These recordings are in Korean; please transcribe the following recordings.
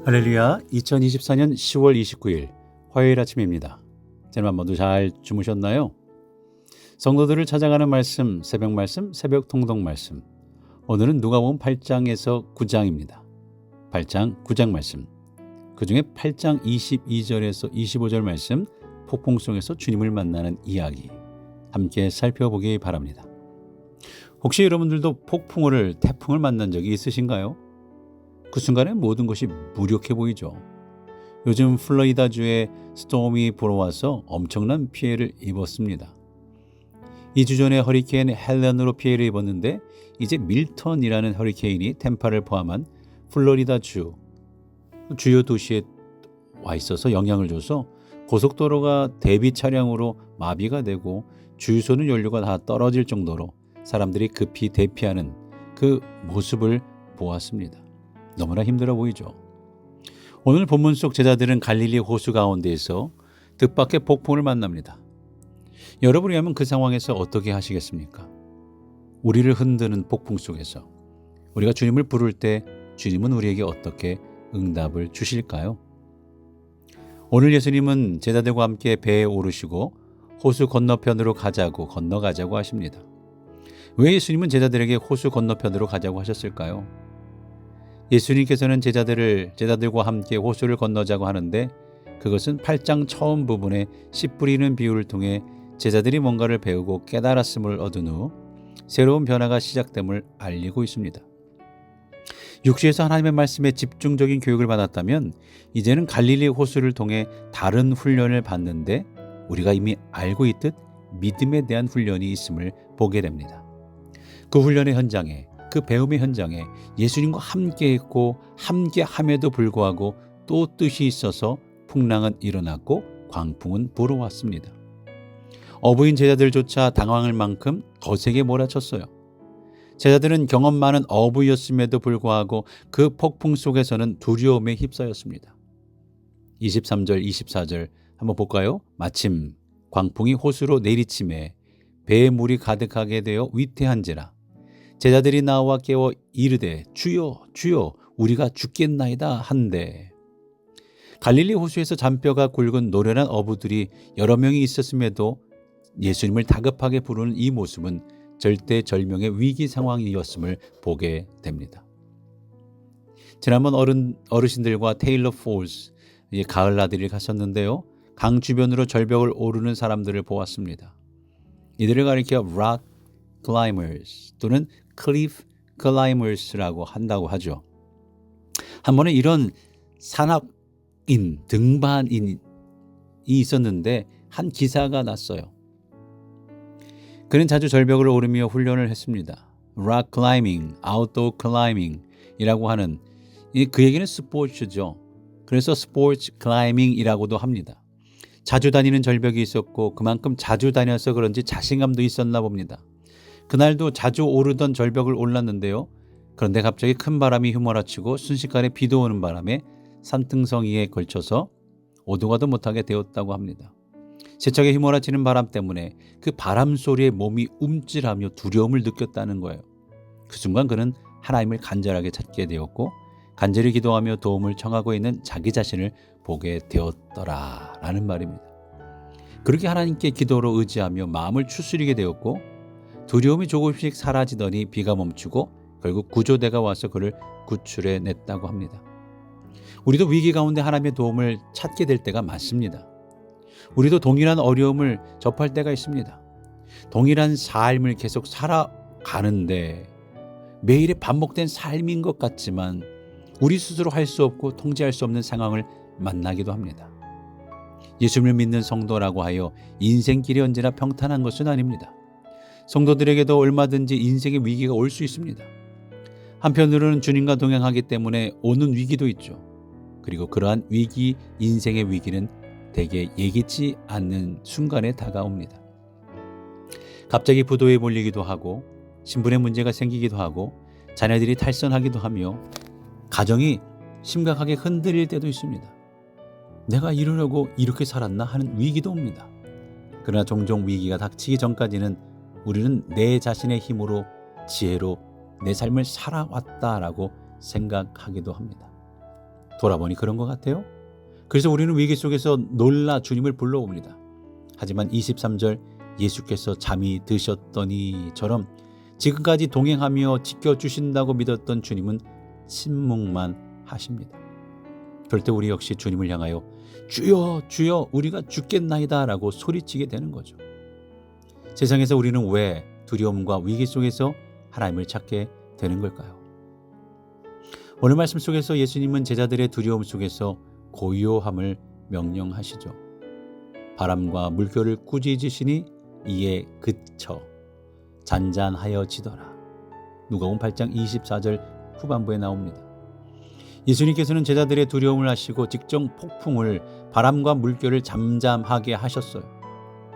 할렐루야, 2024년 10월 29일 화요일 아침입니다. 여러분 모두 잘 주무셨나요? 성도들을 찾아가는 말씀, 새벽 말씀, 새벽 통독 말씀. 오늘은 누가복음 8장에서 9장입니다. 8장 9장 말씀. 그 중에 8장 22절에서 25절 말씀, 폭풍 속에서 주님을 만나는 이야기. 함께 살펴보기 바랍니다. 혹시 여러분들도 폭풍을, 태풍을 만난 적이 있으신가요? 그 순간에 모든 것이 무력해 보이죠. 요즘 플로리다주에 스톰이 불어와서 엄청난 피해를 입었습니다. 2주 전에 허리케인 헬렌으로 피해를 입었는데 이제 밀턴이라는 허리케인이 템파를 포함한 플로리다주 주요 도시에 와 있어서 영향을 줘서 고속도로가 대비 차량으로 마비가 되고 주유소는 연료가 다 떨어질 정도로 사람들이 급히 대피하는 그 모습을 보았습니다. 너무나 힘들어 보이죠. 오늘 본문 속 제자들은 갈릴리 호수 가운데에서 뜻밖의 폭풍을 만납니다. 여러분이라면 그 상황에서 어떻게 하시겠습니까? 우리를 흔드는 폭풍 속에서 우리가 주님을 부를 때 주님은 우리에게 어떻게 응답을 주실까요? 오늘 예수님은 제자들과 함께 배에 오르시고 호수 건너편으로 건너가자고 하십니다. 왜 예수님은 제자들에게 호수 건너편으로 가자고 하셨을까요? 예수님께서는 제자들과 함께 호수를 건너자고 하는데 그것은 8장 처음 부분에 씨 뿌리는 비유를 통해 제자들이 뭔가를 배우고 깨달았음을 얻은 후 새로운 변화가 시작됨을 알리고 있습니다. 육시에서 하나님의 말씀에 집중적인 교육을 받았다면 이제는 갈릴리 호수를 통해 다른 훈련을 받는데 우리가 이미 알고 있듯 믿음에 대한 훈련이 있음을 보게 됩니다. 그 훈련의 현장에, 그 배움의 현장에 예수님과 함께 했고 함께 함에도 불구하고 또 뜻이 있어서 풍랑은 일어났고 광풍은 불어왔습니다. 어부인 제자들조차 당황할 만큼 거세게 몰아쳤어요. 제자들은 경험 많은 어부였음에도 불구하고 그 폭풍 속에서는 두려움에 휩싸였습니다. 23절 24절 한번 볼까요? 마침 광풍이 호수로 내리침에 배에 물이 가득하게 되어 위태한지라 제자들이 나와 깨워 이르되 주여 주여 우리가 죽겠나이다 한데 갈릴리 호수에서 잔뼈가 굵은 노련한 어부들이 여러 명이 있었음에도 예수님을 다급하게 부르는 이 모습은 절대절명의 위기 상황이었음을 보게 됩니다. 지난번 어르신들과 테일러 폴스 가을 나들이를 가셨는데요. 강 주변으로 절벽을 오르는 사람들을 보았습니다. 이들을 가리켜 rock climbers 또는 cliff climbers라고 한다고 하죠. 한 번에 이런 산악인, 등반인이 있었는데 한 기사가 났어요. 그는 자주 절벽을 오르며 훈련을 했습니다. rock climbing, outdoor climbing이라고 하는 그 얘기는 스포츠죠. 그래서 스포츠 클라이밍이라고도 합니다. 자주 다니는 절벽이 있었고 그만큼 자주 다녀서 그런지 자신감도 있었나 봅니다. 그날도 자주 오르던 절벽을 올랐는데요. 그런데 갑자기 큰 바람이 휘몰아치고 순식간에 비도 오는 바람에 산등성이에 걸쳐서 오도가도 못하게 되었다고 합니다. 세차게 휘몰아치는 바람 때문에 그 바람 소리에 몸이 움찔하며 두려움을 느꼈다는 거예요. 그 순간 그는 하나님을 간절하게 찾게 되었고 간절히 기도하며 도움을 청하고 있는 자기 자신을 보게 되었더라라는 말입니다. 그렇게 하나님께 기도로 의지하며 마음을 추스리게 되었고 두려움이 조금씩 사라지더니 비가 멈추고 결국 구조대가 와서 그를 구출해 냈다고 합니다. 우리도 위기 가운데 하나님의 도움을 찾게 될 때가 많습니다. 우리도 동일한 어려움을 접할 때가 있습니다. 동일한 삶을 계속 살아가는데 매일의 반복된 삶인 것 같지만 우리 스스로 할 수 없고 통제할 수 없는 상황을 만나기도 합니다. 예수님을 믿는 성도라고 하여 인생길이 언제나 평탄한 것은 아닙니다. 성도들에게도 얼마든지 인생의 위기가 올 수 있습니다. 한편으로는 주님과 동행하기 때문에 오는 위기도 있죠. 그리고 그러한 위기, 인생의 위기는 대개 예기치 않는 순간에 다가옵니다. 갑자기 부도에 몰리기도 하고 신분의 문제가 생기기도 하고 자녀들이 탈선하기도 하며 가정이 심각하게 흔들릴 때도 있습니다. 내가 이러려고 이렇게 살았나 하는 위기도 옵니다. 그러나 종종 위기가 닥치기 전까지는 우리는 내 자신의 힘으로 지혜로 내 삶을 살아왔다라고 생각하기도 합니다. 돌아보니 그런 것 같아요. 그래서 우리는 위기 속에서 놀라 주님을 불러옵니다. 하지만 23절 예수께서 잠이 드셨더니처럼 지금까지 동행하며 지켜주신다고 믿었던 주님은 침묵만 하십니다. 그럴 때 우리 역시 주님을 향하여 주여 주여 우리가 죽겠나이다 라고 소리치게 되는 거죠. 세상에서 우리는 왜 두려움과 위기 속에서 하나님을 찾게 되는 걸까요? 오늘 말씀 속에서 예수님은 제자들의 두려움 속에서 고요함을 명령하시죠. 바람과 물결을 꾸짖으시니 이에 그쳐 잔잔하여지더라. 누가복음 8장 24절 후반부에 나옵니다. 예수님께서는 제자들의 두려움을 아시고 직접 폭풍을 바람과 물결을 잠잠하게 하셨어요.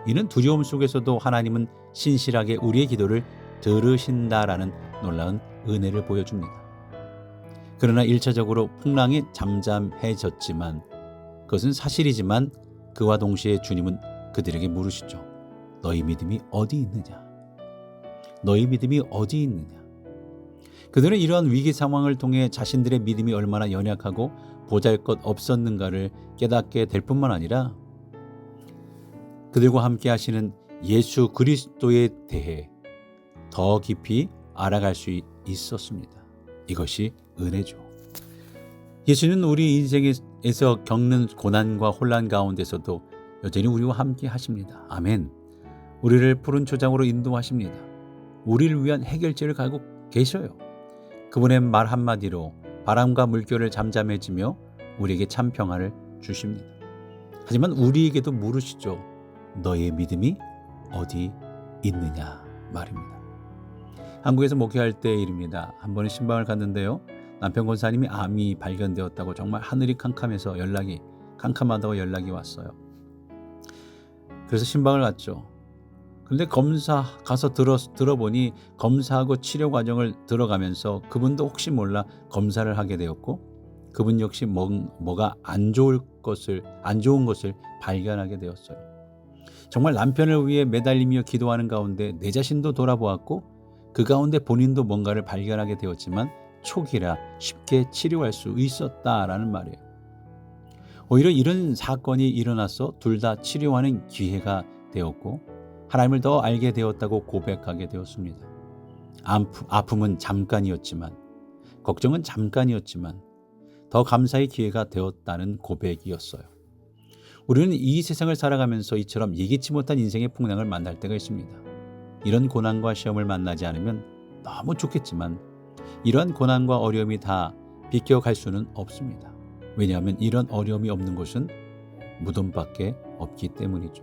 이는 두려움 속에서도 하나님은 신실하게 우리의 기도를 들으신다라는 놀라운 은혜를 보여줍니다. 그러나 1차적으로 풍랑이 잠잠해졌지만 그것은 사실이지만 그와 동시에 주님은 그들에게 물으시죠. 너희 믿음이 어디 있느냐? 너희 믿음이 어디 있느냐? 그들은 이러한 위기 상황을 통해 자신들의 믿음이 얼마나 연약하고 보잘것없었는가를 깨닫게 될 뿐만 아니라 그들과 함께 하시는 예수 그리스도에 대해 더 깊이 알아갈 수 있었습니다. 이것이 은혜죠. 예수는 우리 인생에서 겪는 고난과 혼란 가운데서도 여전히 우리와 함께 하십니다. 아멘. 우리를 푸른 초장으로 인도하십니다. 우리를 위한 해결책을 가지고 계셔요. 그분의 말 한마디로 바람과 물결을 잠잠해지며 우리에게 참 평안을 주십니다. 하지만 우리에게도 물으시죠. 너의 믿음이 어디 있느냐 말입니다. 한국에서 목회할 때의 일입니다. 한 번은 신방을 갔는데요. 남편 권사님이 암이 발견되었다고 정말 하늘이 캄캄하다고 연락이 왔어요. 그래서 신방을 갔죠. 그런데 검사 가서 들어보니 검사하고 치료 과정을 들어가면서 그분도 혹시 몰라 검사를 하게 되었고 그분 역시 뭐가 안 좋은 것을 발견하게 되었어요. 정말 남편을 위해 매달리며 기도하는 가운데 내 자신도 돌아보았고 그 가운데 본인도 뭔가를 발견하게 되었지만 초기라 쉽게 치료할 수 있었다라는 말이에요. 오히려 이런 사건이 일어나서 둘 다 치료하는 기회가 되었고 하나님을 더 알게 되었다고 고백하게 되었습니다. 아픔은 잠깐이었지만 걱정은 잠깐이었지만 더 감사의 기회가 되었다는 고백이었어요. 우리는 이 세상을 살아가면서 이처럼 예기치 못한 인생의 풍랑을 만날 때가 있습니다. 이런 고난과 시험을 만나지 않으면 너무 좋겠지만 이러한 고난과 어려움이 다 비껴갈 수는 없습니다. 왜냐하면 이런 어려움이 없는 곳은 무덤밖에 없기 때문이죠.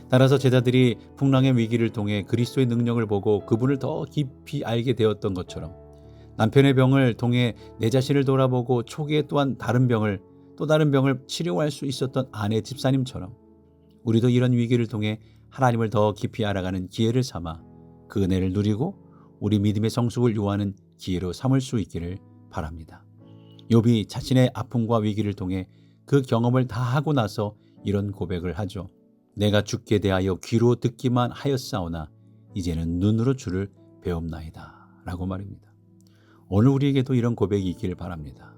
따라서 제자들이 풍랑의 위기를 통해 그리스도의 능력을 보고 그분을 더 깊이 알게 되었던 것처럼 남편의 병을 통해 내 자신을 돌아보고 초기에 또한 다른 병을 치료할 수 있었던 아내 집사님처럼 우리도 이런 위기를 통해 하나님을 더 깊이 알아가는 기회를 삼아 그 은혜를 누리고 우리 믿음의 성숙을 요하는 기회로 삼을 수 있기를 바랍니다. 욥이 자신의 아픔과 위기를 통해 그 경험을 다 하고 나서 이런 고백을 하죠. 내가 주께 대하여 귀로 듣기만 하였사오나 이제는 눈으로 주를 배웁나이다 라고 말입니다. 오늘 우리에게도 이런 고백이 있기를 바랍니다.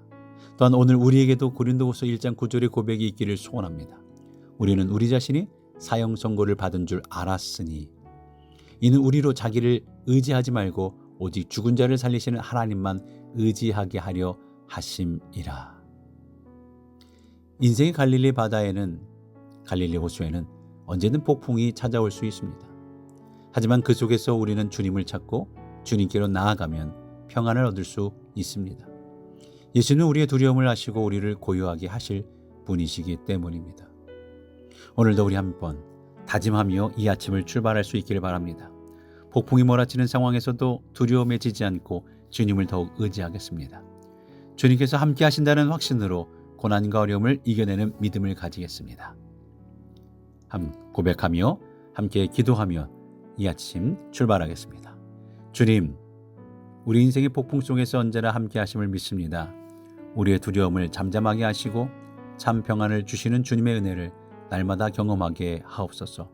또한 오늘 우리에게도 고린도후서 1장 9절의 고백이 있기를 소원합니다. 우리는 우리 자신이 사형 선고를 받은 줄 알았으니 이는 우리로 자기를 의지하지 말고 오직 죽은 자를 살리시는 하나님만 의지하게 하려 하심이라. 인생의 갈릴리 호수에는 언제든 폭풍이 찾아올 수 있습니다. 하지만 그 속에서 우리는 주님을 찾고 주님께로 나아가면 평안을 얻을 수 있습니다. 예수는 우리의 두려움을 아시고 우리를 고요하게 하실 분이시기 때문입니다. 오늘도 우리 한번 다짐하며 이 아침을 출발할 수 있기를 바랍니다. 폭풍이 몰아치는 상황에서도 두려움에 지지 않고 주님을 더욱 의지하겠습니다. 주님께서 함께 하신다는 확신으로 고난과 어려움을 이겨내는 믿음을 가지겠습니다. 고백하며 함께 기도하며 이 아침 출발하겠습니다. 주님, 우리 인생의 폭풍 속에서 언제나 함께 하심을 믿습니다. 우리의 두려움을 잠잠하게 하시고 참 평안을 주시는 주님의 은혜를 날마다 경험하게 하옵소서.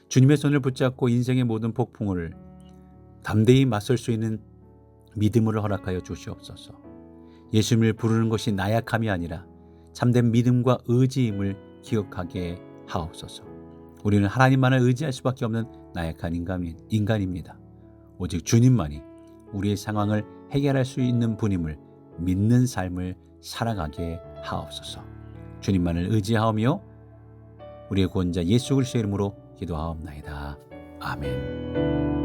주님의 손을 붙잡고 인생의 모든 폭풍을 담대히 맞설 수 있는 믿음으로 허락하여 주시옵소서. 예수님을 부르는 것이 나약함이 아니라 참된 믿음과 의지임을 기억하게 하옵소서. 우리는 하나님만을 의지할 수밖에 없는 나약한 인간입니다. 오직 주님만이 우리의 상황을 해결할 수 있는 분임을 믿는 삶을 살아가게 하옵소서. 주님만을 의지하오며 우리의 구원자 예수 그리스도의 이름으로 기도하옵나이다. 아멘.